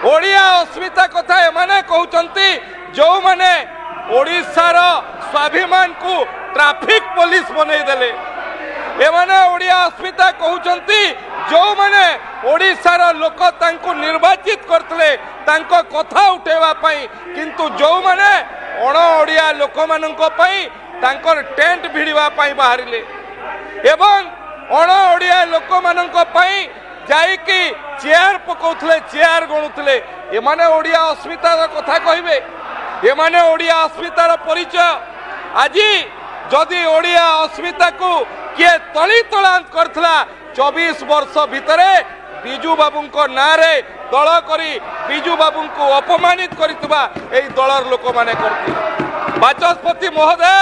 ओडिया अस्मिता कथा एमाने कहउचंती जो माने ओडिशार स्वाभिमान को ट्रैफिक पुलिस बनई देले। एमाने ओडिया अस्मिता कहउचंती जो माने ओडिशार लोक तांको निर्वाचित करतले तांको कथा उठेवा पई किंतु जो माने अण ओडिया लोक माननको पई तांकर टेंट भिड़िवा पई बाहरिले एवं अण ओडिया लोक माननको पई जाइकी चेयर पकाउथले चेयर गणुथले। एमाने ओडिया अस्मितार कथा कहिबे, एमाने ओडिया अस्मितार परिचय। आज जदि ओडिया अस्मिता को किए तली तलांत करथला 24 वर्ष भितरे बिजू बाबू नारे दल करी बिजू बाबू को अपमानित करितबा एई दलर लोक माने करथि। बाचस्पति महोदय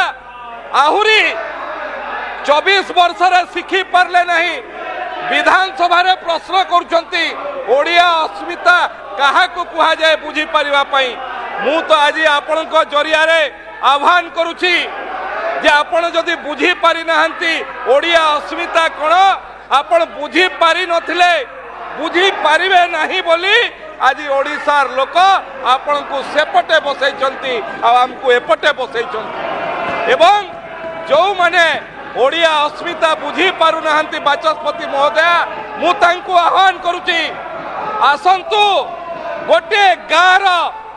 आहुरी 24 वर्ष रे शिखी पारले नहीं विधानसभा रे प्रश्न करुचंती ओडिया अस्मिता कहा को कुहा जाए बुझी परिवा पई। मु तो आज आपण को जरिया रे आह्वान करूची जे आपण जदि बुझी पारि नाहंती ओडिया अस्मिता कोन आपण बुझी पारि नथिले बुझी पारिबे नाही बोली आज ओडिशार लोक आपण को सेपटे बसैचंती आ हमको एपटे बसैचंती एवं जो माने ओडिया अस्मिता बुझी पारु नाहंती बाचस्पति महोदय मु तांको आह्वान करूची आसंतु गोटे गाँर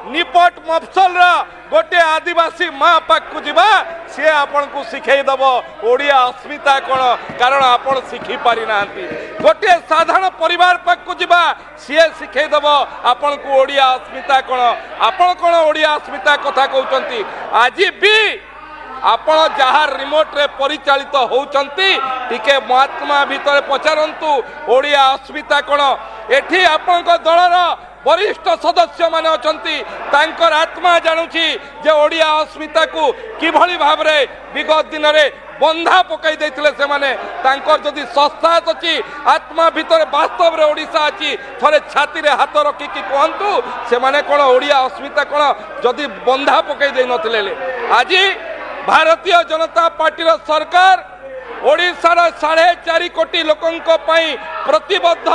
निपट मफसल गोटे आदिवासी माँ पाक को जीवा सी आपण को शिखई दब ओडिया अस्मिता कौन कारण आपण शिखी पारि नाहंती। गोटे साधारण परिवार पाक को जीवा सी शिखई दब आपण को ओडिया अस्मिता कौन आपण कौन ओडिया अस्मिता कथा कहउचंती। आज भी आपण जहार रिमोट रे परिचालित होउचंती टिके महात्मा भितर पचारंतु ओडिया अस्मिता कौन। एठी आपण को दलर वरिष्ठ सदस्य माने अछंती तांकर आत्मा जानुची जे ओडिया अस्मिता को किभली भाव रे विगत दिन रे बंधा पकाई देथिले से माने तांकर जदि संस्था अछि आत्मा भितर वास्तव रे ओडिसा अछि थरे छाती रे हाथ रखी कि कहंतु से माने कोन ओडिया अस्मिता कोन जदि बंधा पकाई दे नथिले आज भारतीय जनता पार्टी रो सरकार ओडिशार 4.5 कोटी लोकंको पई प्रतिबद्ध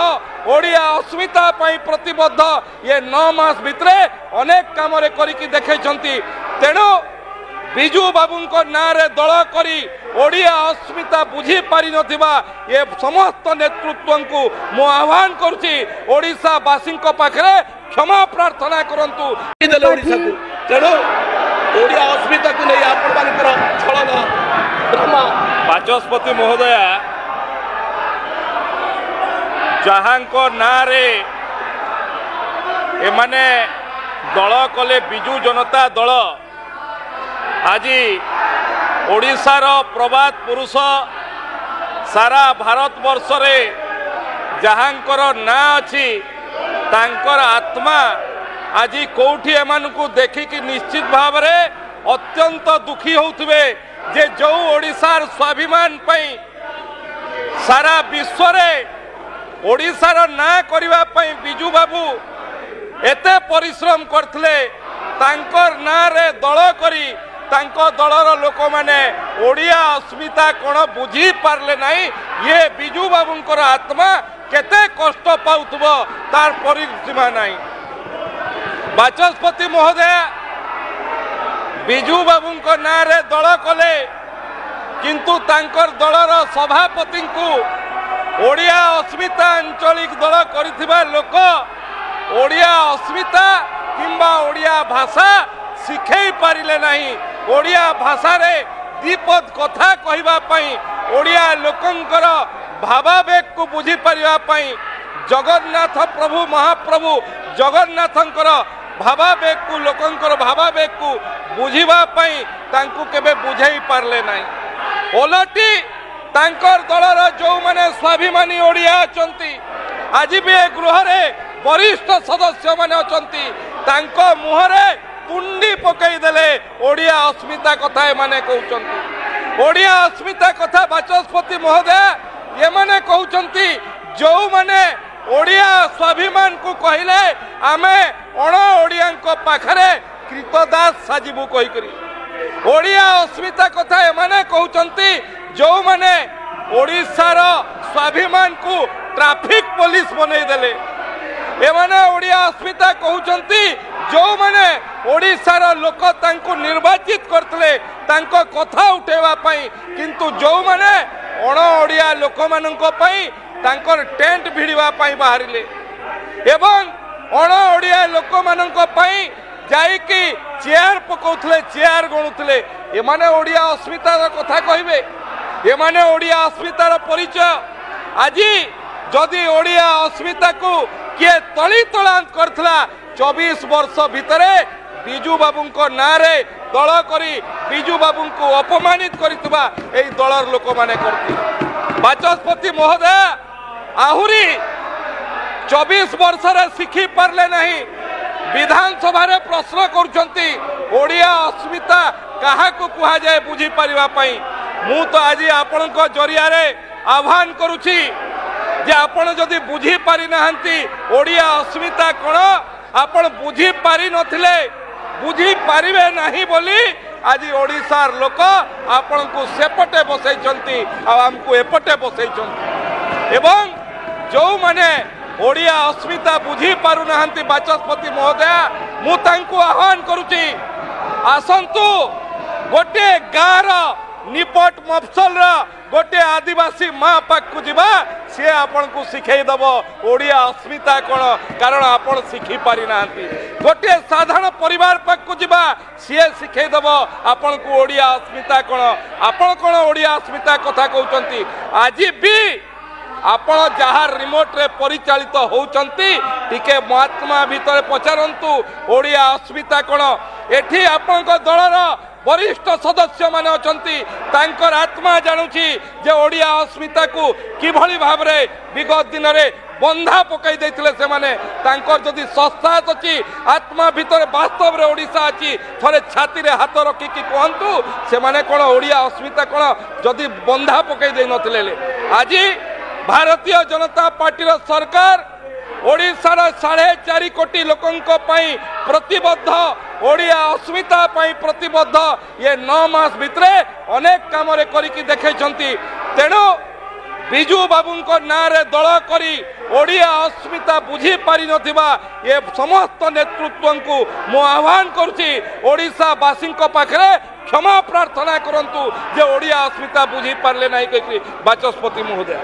ओडिया अस्मिता पई प्रतिबद्ध ये 9 मास भितरे अनेक काम रे करिकि देखैछंती। तेणु बिजू बाबूंको नारे दल करी ओडिया अस्मिता बुझी पारि नथिबा ये समस्त नेतृत्व को मु आह्वान करूची ओडिशा वासींको पाखरे क्षमा प्रार्थना करंतु ओडिशा को। तेणु ओडिया अस्मिता को नहीं आपण मानकर छलना ब्रह्मा बाचस्पति महोदय जहांको नारे एमाने दल कले बिजू जनता दल आज ओडिशार प्रबाद पुरुष सारा भारत वर्ष रे जहांकर ना अछि तांकर आत्मा आज कोठी एमानकु देखिकी निश्चित भाव रे अत्यंत दुखी होउथबे जे जो ओडिशार स्वाभिमान पई सारा विश्व रे ओडिशार ना करिवा पई बिजू बाबू एते परिश्रम करथले तांकर ना रे दल करी तांको दलर लोक माने ओडिया अस्मिता कोन बुझी पारले नाही ये बिजू बाबूंकर आत्मा केते कष्ट पाउथबो तार परिसीमा नाही। बाचस्पति महोदय बिजू बाबूंको नारे दल कले किंतु तांकर दलर सभापति को ओडिया अस्मिता आंचलिक दल करिथिबा लोक ओडिया अस्मिता किंबा ओडिया भाषा शिखई पारिले नहीं। ओडिया भाषा रे दीपद कथा कहिबा पई ओडिया लोकंकर भावावेग को बुझी पारिबा पई जगन्नाथ प्रभु महाप्रभु जगन्नाथंकर भावावेग को लोकंकर भावावेग को बुझीबा पई तांकु केबे बुझाई पारले नाही। ओलटी तांकर दलर जो माने स्वाभिमानी ओडिया अछंती आज भी गृह रे वरिष्ठ सदस्य माने अछंती तांको मुहरे तुंडी पकई देले ओडिया अस्मिता कथा माने कहउचंती। ओडिया अस्मिता कथा बाचस्पति महोदय ये माने कहउचंती जो माने ओडिया स्वाभिमान को कहले आमे अण ओडिया पाखरे कृतदास साजिबू कही करी ओडिया अस्मिता कथा एमाने कहउचंती जो माने ओडिशार स्वाभिमान को ट्रैफिक पुलिस बनई देले एमाने ओडिया अस्मिता कहउचंती जो माने ओडिशार लोक तांको निर्वाचित करतले तांको कथा उठेवा पई किंतु जो माने अण ओडिया लोक माननको पई तांकर टेंट भिड़िवा पई बाहरिले एवं अण ओडिया लोक माननको पई जाइकी चेयर पकाउथले चेयर गणुथले एमाने ओडिया अस्मितार कथा कहिबे एमाने ओडिया अस्मितार परिचय आज जदि ओडिया अस्मिता को किए तली तलांत करथला 24 वर्ष भितरे बिजू बाबू ना दल करी बिजू बाबू को अपमानित करितबा एई दलर लोक माने करथि बाचस्पति महोदय आहुरी 24 वर्ष रे शिखी पारले नहीं विधानसभा रे प्रश्न करूछंती ओडिया अस्मिता काहा को कुहा जाए बुझी परिवा पई मु तो आज आपनक जरिया रे आह्वान करूछी जे आपण जदि बुझी पारि नाहंती ओडिया अस्मिता कोन आपण बुझी पारि नथिले बुझी पारिबे नाही बोली आज ओडिसार लोक आपण को सेपटे बसैचंती आ हमको एपटे बसैचंती एवं जो माने ओडिया अस्मिता बुझी पारु नाहंती बाचस्पति महोदय मु तांको आह्वान करूची आसंतु गोटे गाँर निपट मफसल गोटे आदिवासी माँ पाक को जीवा सी आपन को शिखई दब ओडिया अस्मिता कौन कारण आपन शिखी पारि नाहंती गोटे साधारण परिवार पाक को जीवा सी शिखई दब आपन को ओडिया अस्मिता कौन आपन कौन ओडिया अस्मिता कथा कहउचंती आज भी आपण जहाँ रिमोट रे परिचालित होउचंती टिके महात्मा भीतर पचारंतु ओडिया अस्मिता कौन एठी आपन दलर वरिष्ठ सदस्य माने अछंती तांकर आत्मा जानुची जे ओडिया अस्मिता को किभली भाव रे विगत दिन रे बंधा पकई देथिले से माने तांकर जदि संस्था अछि आत्मा भीतर वास्तव रे ओडिसा अछि थरे छाती रे हाथ रखी कि कहंतु से माने कोन ओडिया अस्मिता कोन जदि बंधा पकई दे नथिले आज भारतीय जनता पार्टी सरकार ओडिशार 4.5 कोटी लोकंक पई प्रतिबद्ध ओडिया अस्मिता पई प्रतिबद्ध ये 9 मास भितरे अनेक काम रे करिकि देखैछंती तेणु बिजू बाबूंक नारे दल करी ओडिया अस्मिता बुझी पारि नथिबा ये समस्त नेतृत्व को मु आह्वान करूची ओडिशा वासींक पाखरे क्षमा प्रार्थना करंतु जे ओडिया अस्मिता बुझी पारले नाही कहि बाचस्पति महोदय।